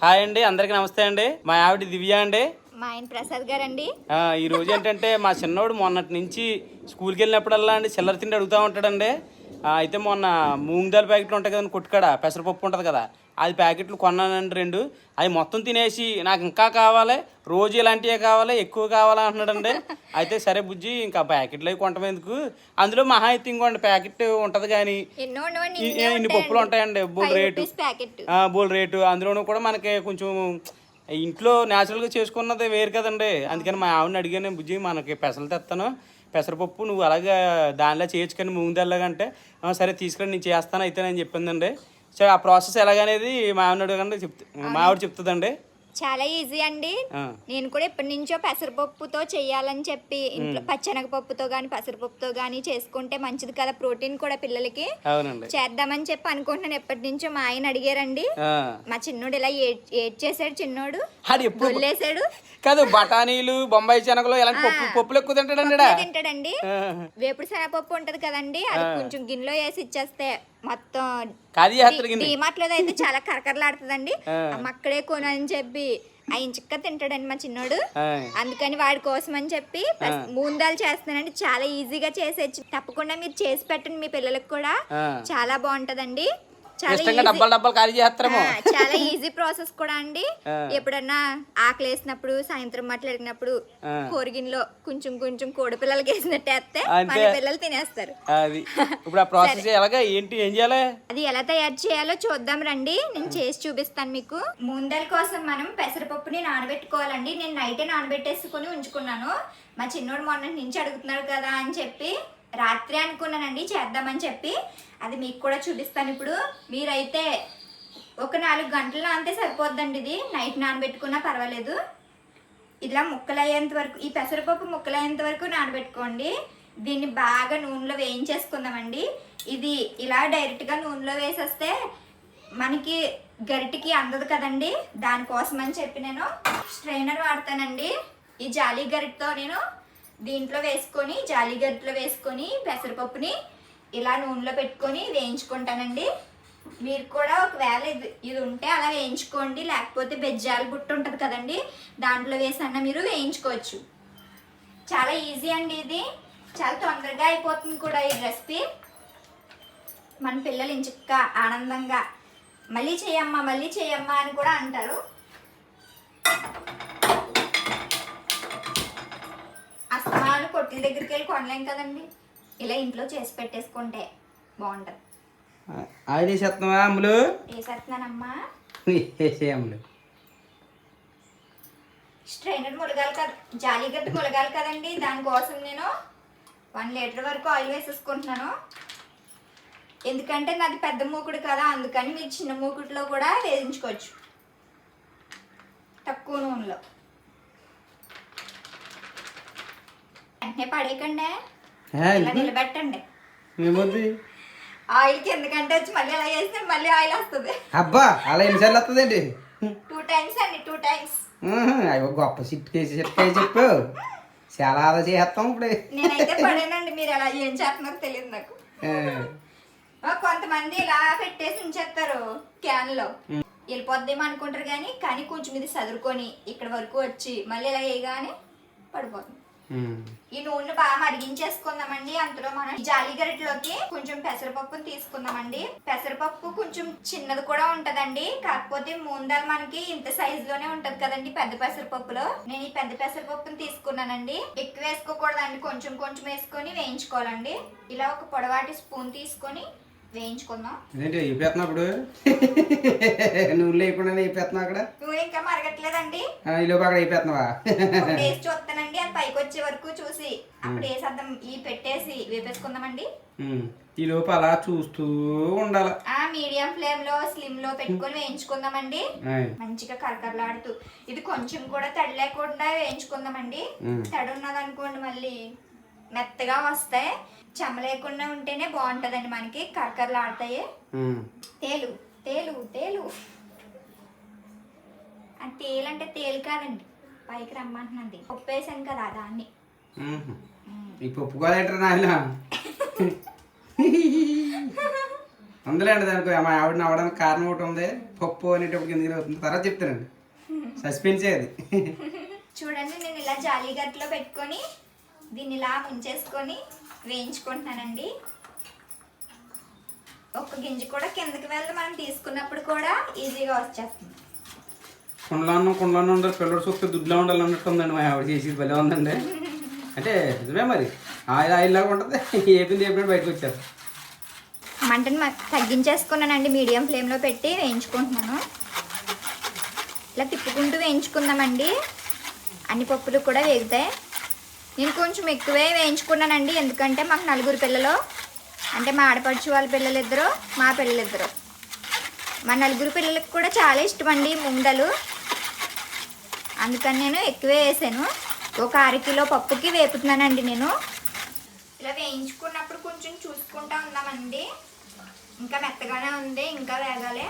Hi అండి, అందరికి నమస్తే అండి. మా ఆవిడ దివ్య అండి. మా ఆయన ప్రసాద్ గారండి. ఈ రోజు ఏంటంటే మా చిన్నోడు మొన్నటి నుంచి స్కూల్కి వెళ్ళినప్పుడల్లా అండి చిల్లర తిండి అడుగుతూ ఉంటాడండి. అయితే మొన్న మూంగ్ దాల్ ప్యాకెట్లు ఉంటాయి కదండి, కొట్టుకాడ పెసరపప్పు ఉంటుంది కదా, అది ప్యాకెట్లు కొన్నానండి 2. అవి మొత్తం తినేసి నాకు ఇంకా కావాలి, రోజు ఇలాంటివే కావాలి, ఎక్కువ కావాలా అంటున్నాడండి. అయితే సరే బుజ్జి, ఇంకా ప్యాకెట్లు అవి కొంటాం ఎందుకు, అందులో మహా అయితే ఇంకోండి ప్యాకెట్ ఉంటుంది కానీ ఇన్ని పప్పులు ఉంటాయండి, బోల్ రేటు. అందులోనూ కూడా మనకి కొంచెం ఇంట్లో న్యాచురల్గా చేసుకున్నది వేరు కదండి. అందుకని మా ఆవిడని అడిగాను, బుజ్జి మనకి పెసలు తెస్తాను, పెసరపప్పు నువ్వు అలాగే దానిలో చేయొచ్చు కానీ మూంగ్ దాల్లాగంటే సరే తీసుకుని నేను చేస్తాను అయితే నేను చెప్పిందండి. సో ఆ ప్రాసెస్ ఎలాగనేది మా ఆవిడ అడగండి, మా ఆవిడ చెప్తుందండి. చాలా ఈజీ అండి. నేను కూడా ఎప్పటి నుంచో పెసరపప్పుతో చెయ్యాలని చెప్పి ఇంట్లో పచ్చెనగపప్పుతో గానీ పెసరపప్పుతో గానీ చేసుకుంటే మంచిది కదా, ప్రోటీన్ కూడా పిల్లలకి. అవునండి, చేద్దామని చెప్పి అనుకుంటున్నాను ఎప్పటి నుంచో. మా ఆయన అడిగారండి. మా చిన్నోడు ఇలా ఏడ్ చేసాడు, చిన్నోడు వదిలేసాడు కాదు. బఠానీలు, బొంబాయి శనగలు ఇలాంటి పప్పులు ఎక్కువ తింటాడండి. వేపుడు శనగపప్పు ఉంటది కదండి, అది కొంచెం గిన్నెలో వేసి ఇచ్చేస్తే మొత్తం డిమార్ట్ లో అయితే చాలా కరకరలాడుతుందండి. అక్కడే కొనని చెప్పి ఆయన చిక్క తింటాడండి మా చిన్నోడు. అందుకని వాడి కోసం అని చెప్పి మూంగ్ దాల్ చేస్తున్నానండి. చాలా ఈజీగా చేసేచ్చు, తప్పకుండా మీరు చేసి పెట్టండి మీ పిల్లలకు కూడా. చాలా బాగుంటదండి. చాలా ఈజీ ప్రాసెస్ కూడా అండి. ఎప్పుడన్నా ఆకలి వేసినప్పుడు, సాయంత్రం మాట్లాడినప్పుడు కోరిగిన్లో కొంచెం కొంచెం కోడి పిల్లలకి వేసినట్టు వేస్తే మన పిల్లలు తినేస్తారు. అది ఎలా తయారు చేయాలో చూద్దాం రండి, నేను చేసి చూపిస్తాను మీకు. ముందల కోసం మనం పెసరపప్పుని నానబెట్టుకోవాలండి. నేను నైటే నానబెట్టేసుకుని ఉంచుకున్నాను. మా చిన్నోడు మొన్న నుంచి అడుగుతున్నాడు కదా అని చెప్పి రాత్రి అనుకున్నానండి చేద్దామని చెప్పి. అది మీకు కూడా చూపిస్తాను ఇప్పుడు. మీరైతే ఒక 4 గంటలు అంతే సరిపోద్దండి. ఇది నైట్ నానబెట్టుకున్నా పర్వాలేదు. ఇలా ముక్కలు అయ్యేంత వరకు, ఈ పెసరపప్పు ముక్కలు అయ్యేంత వరకు నానబెట్టుకోండి. దీన్ని బాగా నూనెలో వేయించేసుకుందామండి. ఇది ఇలా డైరెక్ట్గా నూనెలో వేసేస్తే మనకి గరిటికి అందదు కదండి, దానికోసం అని చెప్పి నేను స్ట్రైనర్ వాడతానండి. ఈ జాలీ గరిటతో నేను దీంట్లో వేసుకొని, జాలీ గరిటలో వేసుకొని పెసరపప్పుని ఇలా నూనెలో పెట్టుకొని వేయించుకుంటానండి. మీరు కూడా ఒకవేళ ఇది ఉంటే అలా వేయించుకోండి, లేకపోతే బెజ్జాల బుట్ట ఉంటుంది కదండి, దాంట్లో వేసన్నా మీరు వేయించుకోవచ్చు. చాలా ఈజీ అండి, ఇది చాలా తొందరగా అయిపోతుంది కూడా ఈ రెసిపీ. మన పిల్లలు ఇంచక్క ఆనందంగా మళ్ళీ చేయమ్మా అని కూడా అంటారు. అస్తమాను కొట్ల దగ్గరికి వెళ్ళి కొనలేం కదండి, ఇలా ఇంట్లో చేసి పెట్టేసుకుంటే బాగుంటది. ఆయిల్ వేసేస్తున్నావా అమ్ములు? వేసేస్తున్నానమ్మా. అమ్ములు స్ట్రైనర్ ములగాలి కదా, జాలీ గడ్డ ములగాలి కదండి, దానికోసం నేను 1 లీటర్ వరకు ఆయిల్ వేసేసుకుంటున్నాను. ఎందుకంటే నాది పెద్ద మూకుడు కదా, అందుకని మీరు చిన్న మూకుడులో కూడా వేయించుకోవచ్చు తక్కువ నూనెలో. వెంటనే పడేయకండి, ఇలా నిలబెట్టండి. ఆయిల్ కిందకంటే వచ్చి మళ్ళీ అలా చేస్తే మళ్ళీ ఆయిల్ వస్తుంది. అబ్బా, అలా ఎన్నిసార్లు వస్తుందండి? 2 times అండి, 2 times. గొప్ప చెప్పు, చాలా ఆదా చేస్తాం ఇప్పుడు. నేనైతే పడేనండి, మీరు ఎలా ఏం చేస్తున్నారో తెలియదు నాకు. కొంతమంది ఇలా పెట్టేసి ఉంచేస్తారు క్యాన్ లో, వెళ్ళిపోద్దేమో అనుకుంటారు కానీ కొంచెం ఇది చదురుకొని ఇక్కడ వరకు వచ్చి మళ్ళీ ఇలా వేయగానే పడిపోతుంది. ఈ నూనె బాగా మరిగించేసుకుందామండి. అందులో మనం జాలి గరిటలోకి కొంచెం పెసరపప్పుని తీసుకుందామండి. పెసరపప్పు కొంచెం చిన్నది కూడా ఉంటదండి, కాకపోతే మూంగ్ దాల్ మనకి ఇంత సైజ్ లోనే ఉంటది కదండి పెద్ద పెసరపప్పులో. నేను ఈ పెద్ద పెసరపప్పుని తీసుకున్నానండి. ఎక్కువ వేసుకోకూడదండి, కొంచెం కొంచెం వేసుకొని వేయించుకోవాలండి. ఇలా ఒక పొడవాటి స్పూన్ తీసుకొని వేయించుకుందాం. ఇప్పుడు నువ్వు లేకుండా అయిపోతున్నా అక్కడ, నువ్వు ఇంకా మరగట్లేదండి, అక్కడ అయిపోతున్నావా? టేస్ట్ చూస్తానండి, అది పైకి వచ్చే వరకు చూసి అప్పుడు వేసేద్దాం. ఈ పెట్టేసి వేపేసుకుందామండి. ఈ లోపు అలా చూస్తూ ఉండాలి. మీడియం ఫ్లేమ్ లో, స్లిమ్ లో పెట్టుకొని వేయించుకుందామండి. మంచిగా కరకరలాడుతూ. ఇది కొంచెం కూడా తడి లేకుండా వేయించుకుందామండి. తడి ఉన్నది అనుకోండి మళ్ళీ మెత్తగా వస్తాయి. చెమ్మ లేకుండా ఉంటేనే బాగుంటదండి, మనకి కరకరలు ఆడతాయి. తేలు తేలు తేలు తేలు అంటే తేలు కాదండి, పైకి రమ్మంటున్నది. పప్పు వేసాను కదా దాన్ని. ఈ పప్పు కూడా ఉందిలేండి దానికి మా ఆవిడని అవ్వడానికి కారణం ఒకటి ఉంది. పప్పు అనేటప్పుడు ఎందుకు అవుతుంది తర్వాత చెప్తానండి. సస్పెన్సే అది. చూడండి నేను ఇలా జాలీ గట్లో పెట్టుకొని దీన్ని ఇలా ముంచేసుకొని వేయించుకుంటున్నానండి. ఒక్క గింజ కూడా కిందకి వెళ్ళి మనం తీసుకున్నప్పుడు కూడా ఈజీగా వచ్చేస్తుంది. కుండలో ఉండాలి పిల్లడు చూస్తే దుడ్లో ఉండాలి అన్నట్టు ఉందండి మా ఆవిడ చేసేది భలే ఉందండి. అంటే నిజమే మరి ఆయిల్ లాగా ఉంటుంది. ఏపింది బయటకు వచ్చారు. మంటని తగ్గించేసుకున్నానండి, మీడియం ఫ్లేమ్లో పెట్టి వేయించుకుంటున్నాను. ఇలా తిప్పుకుంటూ వేయించుకుందామండి, అన్ని పప్పులు కూడా వేగుతాయి. నేను కొంచెం ఎక్కువే వేయించుకున్నానండి, ఎందుకంటే మాకు 4 పిల్లలు, అంటే మా ఆడపడుచు వాళ్ళ పిల్లలు 2, మా పిల్లలు 2. మా 4 పిల్లలకి కూడా చాలా ఇష్టం అండి ముందలు, అందుకని నేను ఎక్కువే వేసాను. ఒక 1/2 కిలో పప్పుకి వేపుతున్నానండి నేను. ఇలా వేయించుకున్నప్పుడు కొంచెం చూసుకుంటా ఉన్నామండి, ఇంకా మెత్తగానే ఉంది, ఇంకా వేగాలి.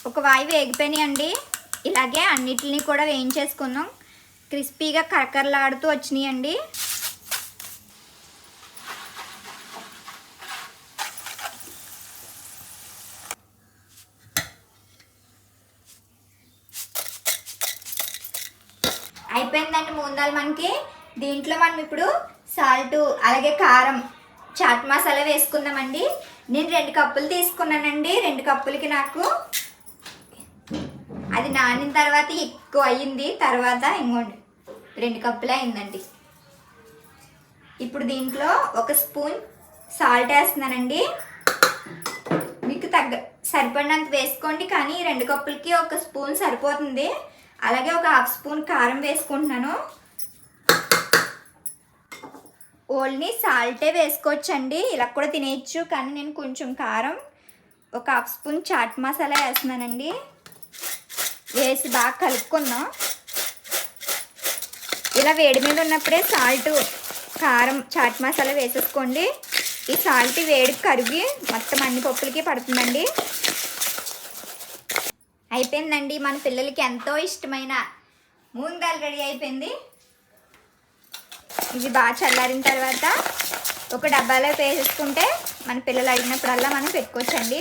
ఒక వాయి వేగిపోయినాయండి. ఇలాగే అన్నిటిని కూడా వేయించేసుకుందాం. క్రిస్పీగా కరకరలాడుతూ వచ్చినాయండి. అయిపోయిందండి మూందాలు మనకి. దీంట్లో మనం ఇప్పుడు సాల్ట్ అలాగే కారం, చాట్ మసాలా వేసుకుందామండి. నేను 2 కప్పులు తీసుకున్నానండి. 2 కప్పులకి నాకు అది నానిన తర్వాత ఎక్కువ అయ్యింది, తర్వాత ఇంకోండి 2 కప్పులే అయిందండి. ఇప్పుడు దీంట్లో 1 స్పూన్ సాల్ట్ వేస్తున్నానండి. మీకు సరిపడినంత వేసుకోండి, కానీ 2 కప్పులకి 1 స్పూన్ సరిపోతుంది. అలాగే ఒక 1/2 స్పూన్ కారం వేసుకుంటున్నాను. ఓన్లీ సాల్టే వేసుకోవచ్చండి, ఇలా కూడా తినేయచ్చు, కానీ నేను కొంచెం కారం, ఒక 1/2 స్పూన్ చాట్ మసాలా వేస్తున్నానండి. వేసి బాగా కలుపుకుందాం. ఇలా వేడి మీద ఉన్నప్పుడే సాల్ట్, కారం, చాట్ మసాలా వేసేసుకోండి. ఈ సాల్ట్ వేడికి కరిగి మొత్తం అన్ని పప్పులకి పడుతుందండి. అయిపోయిందండి, మన పిల్లలకి ఎంతో ఇష్టమైన మూంగ్ దాల్ రెడీ అయిపోయింది. ఇది బాగా చల్లారిన తర్వాత ఒక డబ్బాలో వేసేసుకుంటే మన పిల్లలు అడిగినప్పుడల్లా మనం పెట్టుకోవచ్చండి.